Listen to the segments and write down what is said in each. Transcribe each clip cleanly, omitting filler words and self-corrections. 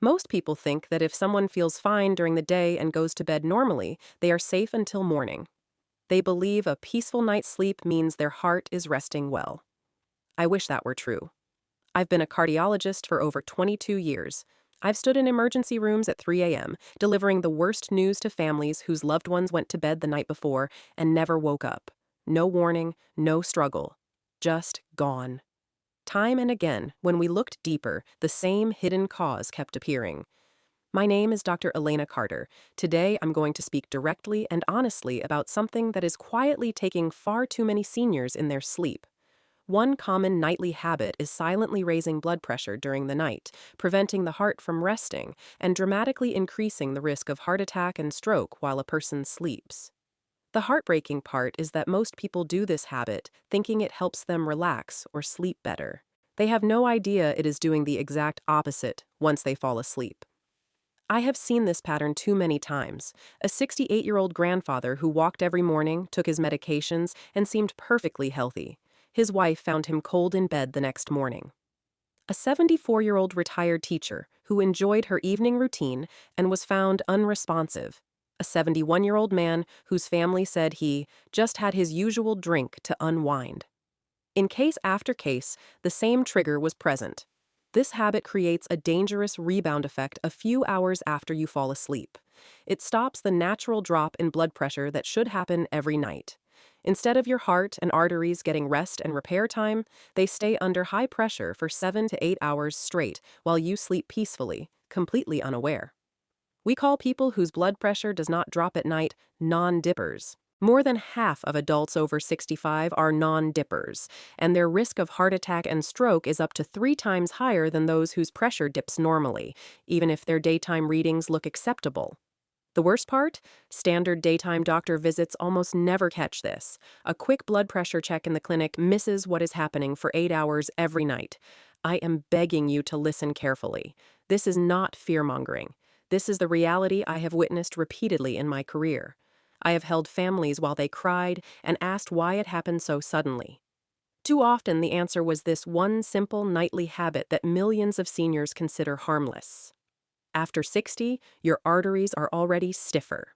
Most people think that if someone feels fine during the day and goes to bed normally, they are safe until morning. They believe a peaceful night's sleep means their heart is resting well. I wish that were true. I've been a cardiologist for over 22 years. I've stood in emergency rooms at 3 a.m., delivering the worst news to families whose loved ones went to bed the night before and never woke up. No warning, no struggle. Just gone. Time and again, when we looked deeper, the same hidden cause kept appearing. My name is Dr. Elena Carter. Today, I'm going to speak directly and honestly about something that is quietly taking far too many seniors in their sleep. One common nightly habit is silently raising blood pressure during the night, preventing the heart from resting, and dramatically increasing the risk of heart attack and stroke while a person sleeps. The heartbreaking part is that most people do this habit thinking it helps them relax or sleep better. They have no idea it is doing the exact opposite once they fall asleep. I have seen this pattern too many times. A 68-year-old grandfather who walked every morning, took his medications, and seemed perfectly healthy. His wife found him cold in bed the next morning. A 74-year-old retired teacher who enjoyed her evening routine and was found unresponsive. A 71-year-old man whose family said he just had his usual drink to unwind. In case after case, the same trigger was present. This habit creates a dangerous rebound effect a few hours after you fall asleep. It stops the natural drop in blood pressure that should happen every night. Instead of your heart and arteries getting rest and repair time, they stay under high pressure for 7 to 8 hours straight while you sleep peacefully, completely unaware. We call people whose blood pressure does not drop at night non-dippers. More than half of adults over 65 are non-dippers, and their risk of heart attack and stroke is up to 3 times higher than those whose pressure dips normally, even if their daytime readings look acceptable. The worst part? Standard daytime doctor visits almost never catch this. A quick blood pressure check in the clinic misses what is happening for 8 hours every night. I am begging you to listen carefully. This is not fear-mongering. This is the reality I have witnessed repeatedly in my career. I have held families while they cried and asked why it happened so suddenly. Too often the answer was this one simple nightly habit that millions of seniors consider harmless. After 60, your arteries are already stiffer.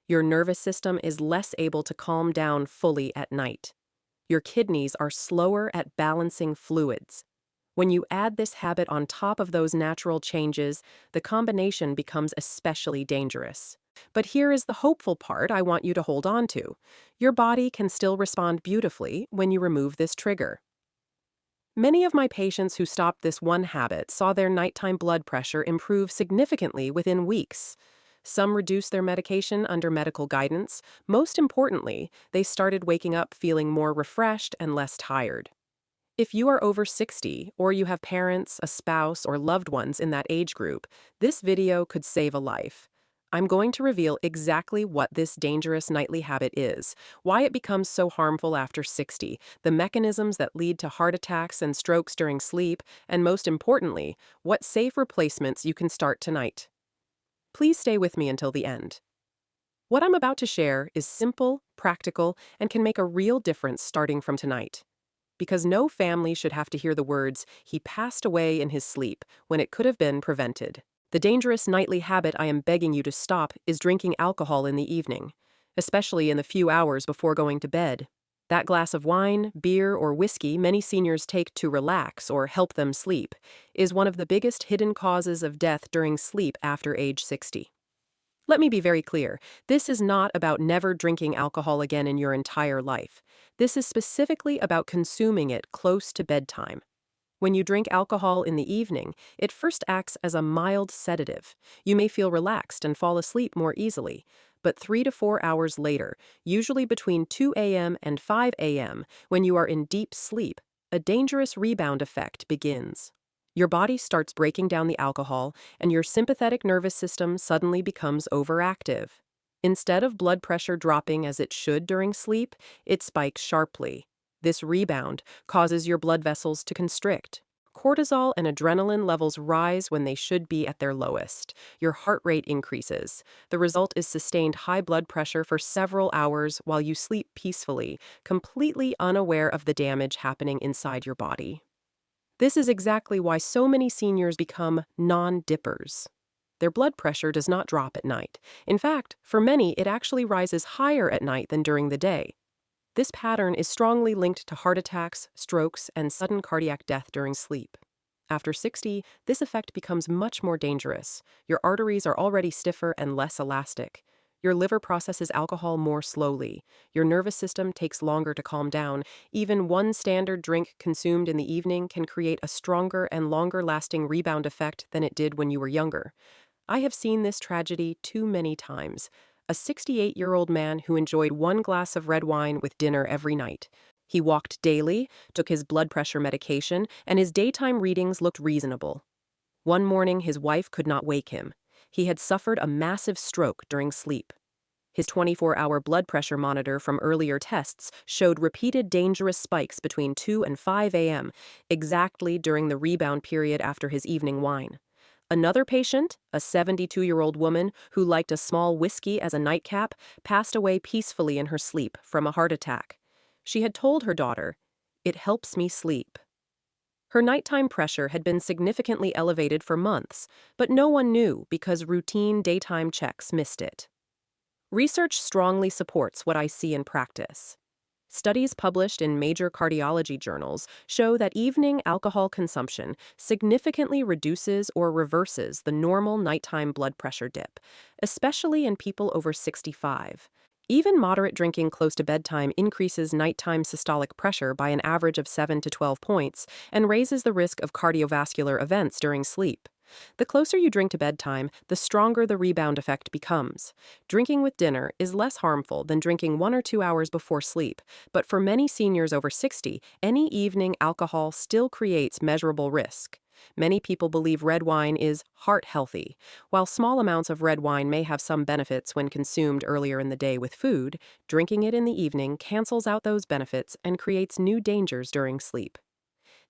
Your nervous system is less able to calm down fully at night. Your kidneys are slower at balancing fluids. When you add this habit on top of those natural changes, the combination becomes especially dangerous. But here is the hopeful part I want you to hold on to. Your body can still respond beautifully when you remove this trigger. Many of my patients who stopped this one habit saw their nighttime blood pressure improve significantly within weeks. Some reduced their medication under medical guidance. Most importantly, they started waking up feeling more refreshed and less tired. If you are over 60 or you have parents, a spouse, or loved ones in that age group, this video could save a life. I'm going to reveal exactly what this dangerous nightly habit is, why it becomes so harmful after 60, the mechanisms that lead to heart attacks and strokes during sleep, and most importantly, what safe replacements you can start tonight. Please stay with me until the end. What I'm about to share is simple, practical, and can make a real difference starting from tonight. Because no family should have to hear the words, "He passed away in his sleep," when it could have been prevented. The dangerous nightly habit I am begging you to stop is drinking alcohol in the evening, especially in the few hours before going to bed. That glass of wine, beer, or whiskey many seniors take to relax or help them sleep is one of the biggest hidden causes of death during sleep after age 60. Let me be very clear. This is not about never drinking alcohol again in your entire life. This is specifically about consuming it close to bedtime. When you drink alcohol in the evening, it first acts as a mild sedative. You may feel relaxed and fall asleep more easily. But 3 to 4 hours later, usually between 2 a.m. and 5 a.m., when you are in deep sleep, a dangerous rebound effect begins. Your body starts breaking down the alcohol, and your sympathetic nervous system suddenly becomes overactive. Instead of blood pressure dropping as it should during sleep, it spikes sharply. This rebound causes your blood vessels to constrict. Cortisol and adrenaline levels rise when they should be at their lowest. Your heart rate increases. The result is sustained high blood pressure for several hours while you sleep peacefully, completely unaware of the damage happening inside your body. This is exactly why so many seniors become non-dippers. Their blood pressure does not drop at night. In fact, for many, it actually rises higher at night than during the day. This pattern is strongly linked to heart attacks, strokes, and sudden cardiac death during sleep. After 60, this effect becomes much more dangerous. Your arteries are already stiffer and less elastic. Your liver processes alcohol more slowly. Your nervous system takes longer to calm down. Even one standard drink consumed in the evening can create a stronger and longer-lasting rebound effect than it did when you were younger. I have seen this tragedy too many times. A 68-year-old man who enjoyed one glass of red wine with dinner every night. He walked daily, took his blood pressure medication, and his daytime readings looked reasonable. One morning, his wife could not wake him. He had suffered a massive stroke during sleep. His 24-hour blood pressure monitor from earlier tests showed repeated dangerous spikes between 2 and 5 a.m., exactly during the rebound period after his evening wine. Another patient, a 72-year-old woman who liked a small whiskey as a nightcap, passed away peacefully in her sleep from a heart attack. She had told her daughter, "It helps me sleep." Her nighttime pressure had been significantly elevated for months, but no one knew because routine daytime checks missed it. Research strongly supports what I see in practice. Studies published in major cardiology journals show that evening alcohol consumption significantly reduces or reverses the normal nighttime blood pressure dip, especially in people over 65. Even moderate drinking close to bedtime increases nighttime systolic pressure by an average of 7 to 12 points and raises the risk of cardiovascular events during sleep. The closer you drink to bedtime, the stronger the rebound effect becomes. Drinking with dinner is less harmful than drinking 1 or 2 hours before sleep, but for many seniors over 60, any evening alcohol still creates measurable risk. Many people believe red wine is heart healthy. While small amounts of red wine may have some benefits when consumed earlier in the day with food, drinking it in the evening cancels out those benefits and creates new dangers during sleep.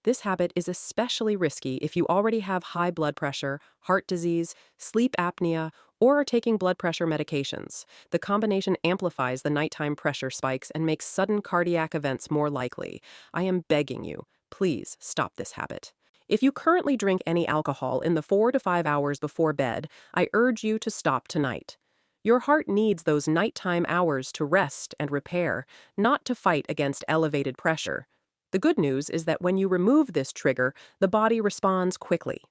This habit is especially risky if you already have high blood pressure, heart disease, sleep apnea, or are taking blood pressure medications. The combination amplifies the nighttime pressure spikes and makes sudden cardiac events more likely. I am begging you, please stop this habit. If you currently drink any alcohol in the 4 to 5 hours before bed, I urge you to stop tonight. Your heart needs those nighttime hours to rest and repair, not to fight against elevated pressure. The good news is that when you remove this trigger, the body responds quickly.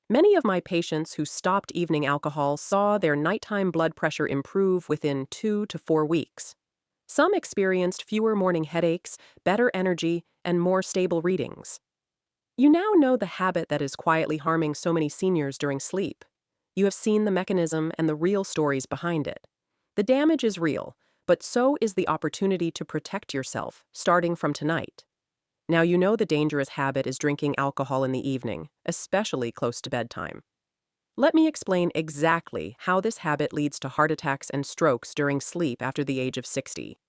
Many of my patients who stopped evening alcohol saw their nighttime blood pressure improve within 2 to 4 weeks. Some experienced fewer morning headaches, better energy, and more stable readings. You now know the habit that is quietly harming so many seniors during sleep. You have seen the mechanism and the real stories behind it. The damage is real, but so is the opportunity to protect yourself, starting from tonight. Now you know the dangerous habit is drinking alcohol in the evening, especially close to bedtime. Let me explain exactly how this habit leads to heart attacks and strokes during sleep after the age of 60.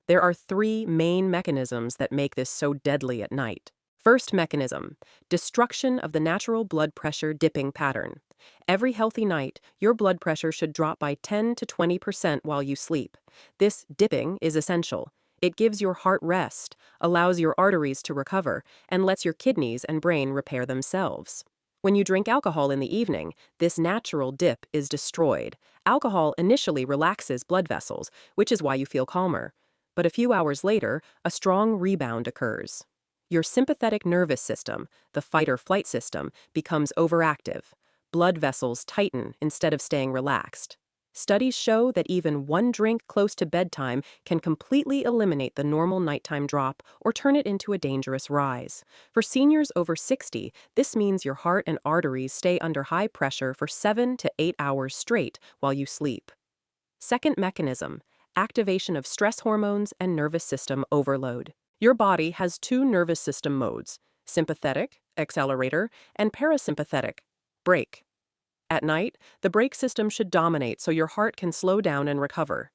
There are 3 main mechanisms that make this so deadly at night. First mechanism, destruction of the natural blood pressure dipping pattern. Every healthy night, your blood pressure should drop by 10 to 20% while you sleep. This dipping is essential. It gives your heart rest, allows your arteries to recover, and lets your kidneys and brain repair themselves. When you drink alcohol in the evening, this natural dip is destroyed. Alcohol initially relaxes blood vessels, which is why you feel calmer. But a few hours later, a strong rebound occurs. Your sympathetic nervous system, the fight-or-flight system, becomes overactive. Blood vessels tighten instead of staying relaxed. Studies show that even one drink close to bedtime can completely eliminate the normal nighttime drop or turn it into a dangerous rise. For seniors over 60, this means your heart and arteries stay under high pressure for 7 to 8 hours straight while you sleep. Second mechanism, activation of stress hormones and nervous system overload. Your body has 2 nervous system modes, sympathetic, accelerator, and parasympathetic, brake. At night, the brake system should dominate so your heart can slow down and recover.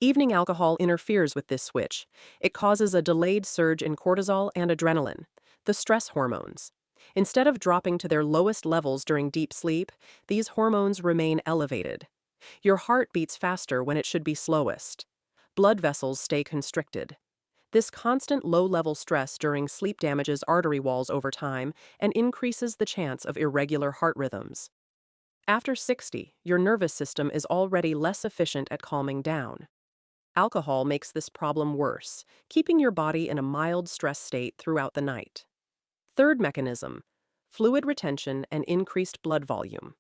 Evening alcohol interferes with this switch. It causes a delayed surge in cortisol and adrenaline, the stress hormones. Instead of dropping to their lowest levels during deep sleep, these hormones remain elevated. Your heart beats faster when it should be slowest. Blood vessels stay constricted. This constant low-level stress during sleep damages artery walls over time and increases the chance of irregular heart rhythms. After 60, your nervous system is already less efficient at calming down. Alcohol makes this problem worse, keeping your body in a mild stress state throughout the night. Third mechanism, fluid retention and increased blood volume.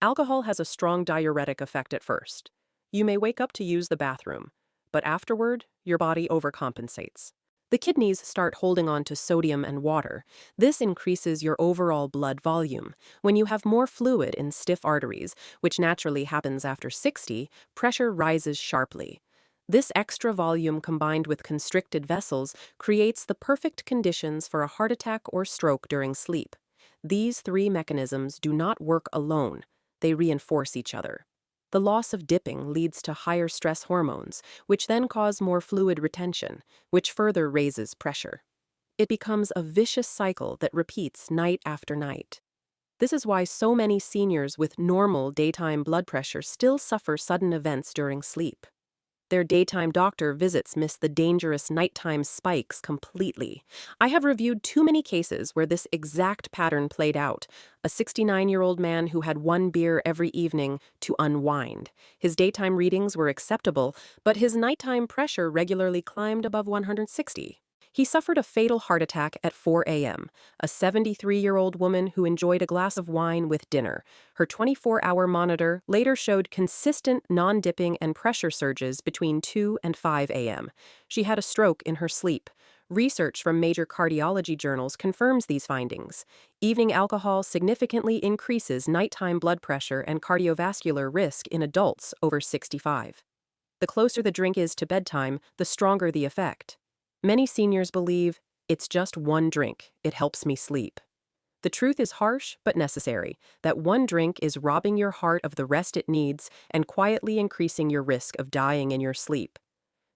Alcohol has a strong diuretic effect at first. You may wake up to use the bathroom, but afterward, your body overcompensates. The kidneys start holding on to sodium and water. This increases your overall blood volume. When you have more fluid in stiff arteries, which naturally happens after 60, pressure rises sharply. This extra volume combined with constricted vessels creates the perfect conditions for a heart attack or stroke during sleep. These three mechanisms do not work alone. They reinforce each other. The loss of dipping leads to higher stress hormones, which then cause more fluid retention, which further raises pressure. It becomes a vicious cycle that repeats night after night. This is why so many seniors with normal daytime blood pressure still suffer sudden events during sleep. Their daytime doctor visits miss the dangerous nighttime spikes completely. I have reviewed too many cases where this exact pattern played out. A 69-year-old man who had one beer every evening to unwind. His daytime readings were acceptable, but his nighttime pressure regularly climbed above 160. He suffered a fatal heart attack at 4 a.m. A 73-year-old woman who enjoyed a glass of wine with dinner. Her 24-hour monitor later showed consistent non-dipping and pressure surges between 2 and 5 a.m. She had a stroke in her sleep. Research from major cardiology journals confirms these findings. Evening alcohol significantly increases nighttime blood pressure and cardiovascular risk in adults over 65. The closer the drink is to bedtime, the stronger the effect. Many seniors believe, it's just one drink, it helps me sleep. The truth is harsh but necessary, that one drink is robbing your heart of the rest it needs and quietly increasing your risk of dying in your sleep.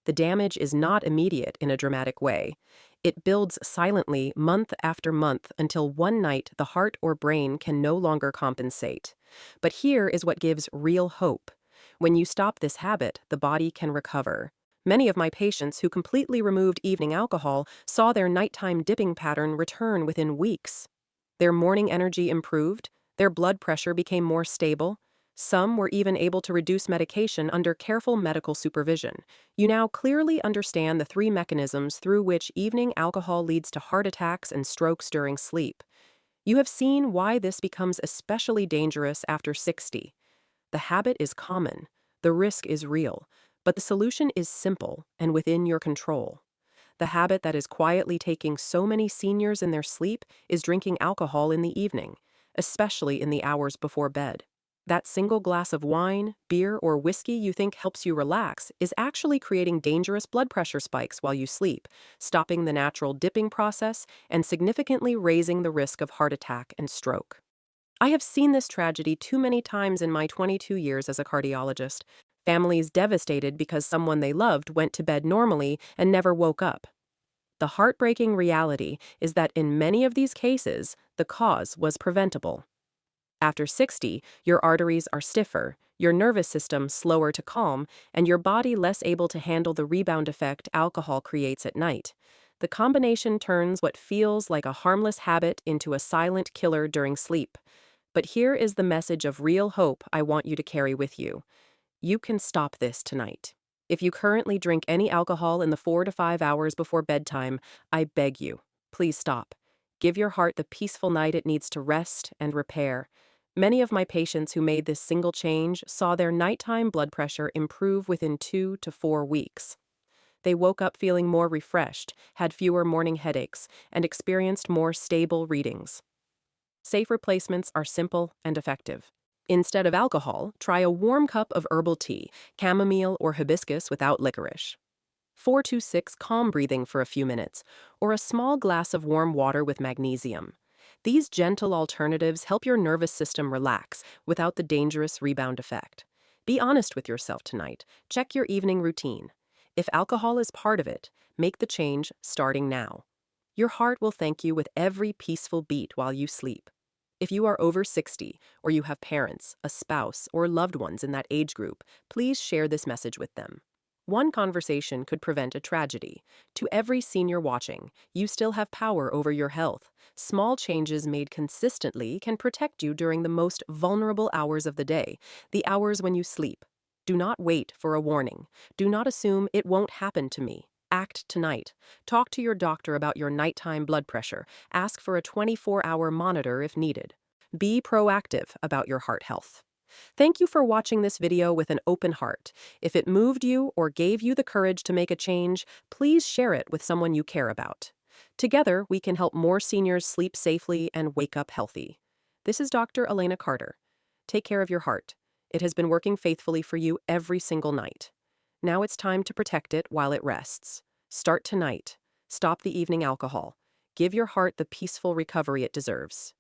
The damage is not immediate in a dramatic way. It builds silently month after month until one night the heart or brain can no longer compensate. But here is what gives real hope. When you stop this habit, the body can recover. Many of my patients who completely removed evening alcohol saw their nighttime dipping pattern return within weeks. Their morning energy improved, their blood pressure became more stable. Some were even able to reduce medication under careful medical supervision. You now clearly understand the three mechanisms through which evening alcohol leads to heart attacks and strokes during sleep. You have seen why this becomes especially dangerous after 60. The habit is common, the risk is real, but the solution is simple and within your control. The habit that is quietly taking so many seniors in their sleep is drinking alcohol in the evening, especially in the hours before bed. That single glass of wine, beer, or whiskey you think helps you relax is actually creating dangerous blood pressure spikes while you sleep, stopping the natural dipping process and significantly raising the risk of heart attack and stroke. I have seen this tragedy too many times in my 22 years as a cardiologist. Families devastated because someone they loved went to bed normally and never woke up. The heartbreaking reality is that in many of these cases, the cause was preventable. After 60, your arteries are stiffer, your nervous system slower to calm, and your body less able to handle the rebound effect alcohol creates at night. The combination turns what feels like a harmless habit into a silent killer during sleep. But here is the message of real hope I want you to carry with you. You can stop this tonight. If you currently drink any alcohol in the 4 to 5 hours before bedtime, I beg you, please stop. Give your heart the peaceful night it needs to rest and repair. Many of my patients who made this single change saw their nighttime blood pressure improve within 2 to 4 weeks. They woke up feeling more refreshed, had fewer morning headaches, and experienced more stable readings. Safe replacements are simple and effective. Instead of alcohol, try a warm cup of herbal tea, chamomile or hibiscus without licorice. 4-6 calm breathing for a few minutes, or a small glass of warm water with magnesium. These gentle alternatives help your nervous system relax without the dangerous rebound effect. Be honest with yourself tonight. Check your evening routine. If alcohol is part of it, make the change starting now. Your heart will thank you with every peaceful beat while you sleep. If you are over 60 or you have parents, a spouse, or loved ones in that age group, please share this message with them. One conversation could prevent a tragedy. To every senior watching, you still have power over your health. Small changes made consistently can protect you during the most vulnerable hours of the day, the hours when you sleep. Do not wait for a warning. Do not assume it won't happen to me. Act tonight. Talk to your doctor about your nighttime blood pressure. Ask for a 24-hour monitor if needed. Be proactive about your heart health. Thank you for watching this video with an open heart. If it moved you or gave you the courage to make a change, please share it with someone you care about. Together, we can help more seniors sleep safely and wake up healthy. This is Dr. Elena Carter. Take care of your heart. It has been working faithfully for you every single night. Now it's time to protect it while it rests. Start tonight. Stop the evening alcohol. Give your heart the peaceful recovery it deserves.